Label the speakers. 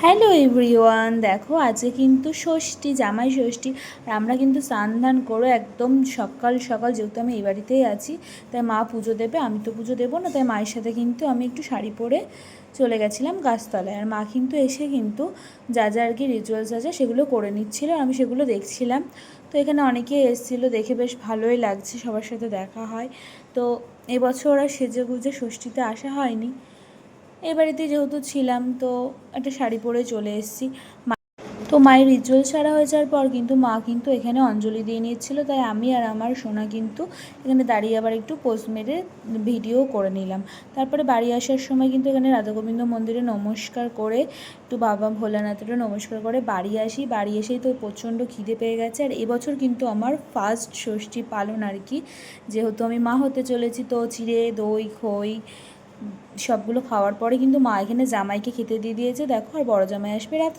Speaker 1: Hello everyone, দেখো আজকে কিন্তু ষষ্ঠী, জামাই ষষ্ঠী। আর আমরা কিন্তু স্নান ধান করে একদম সকাল সকাল, যেহেতু আমি এই বাড়িতেই আছি তাই মা পুজো দেবে, আমি তো পুজো দেবো না, তাই মায়ের সাথে কিন্তু আমি একটু শাড়ি পরে চলে গেছিলাম গাছতলায়। আর মা কিন্তু এসে কিন্তু যা যা আর কি রিচুয়ালস আছে সেগুলো করে নিচ্ছিল, আমি সেগুলো দেখছিলাম। তো এখানে অনেকেই এসেছিলো, দেখে বেশ ভালোই লাগছে, সবার সাথে দেখা হয়। তো এবছর আর সেজে গুজে ষষ্ঠীতে আসা হয়নি, এ বাড়িতে যেহেতু ছিলাম তো একটা শাড়ি পরে চলে এসেছি। তো মায়ের রিচুয়াল সারা হয়ে যাওয়ার পর কিন্তু মা কিন্তু এখানে অঞ্জলি দিয়ে নিচ্ছিলো, তাই আমি আর আমার সোনা কিন্তু এখানে দাঁড়িয়ে আবার একটু পোজ মেরে ভিডিও করে নিলাম। তারপরে বাড়ি আসার সময় কিন্তু এখানে রাধাগোবিন্দ মন্দিরে নমস্কার করে একটু বাবা ভোলানাথেরও নমস্কার করে বাড়ি আসি। বাড়ি এসেই তো প্রচণ্ড খিদে পেয়ে গেছে। আর এবছর কিন্তু আমার ফার্স্ট ষষ্ঠী পালন আর কি, যেহেতু আমি মা হতে চলেছি। তো চিড়ে দই খই সবগুলো খাওয়ার পরে কিন্তু মা এখানে জামাইকে খেতে দিয়ে দিয়েছে, দেখো। আর বড় জামাই আসবে রাত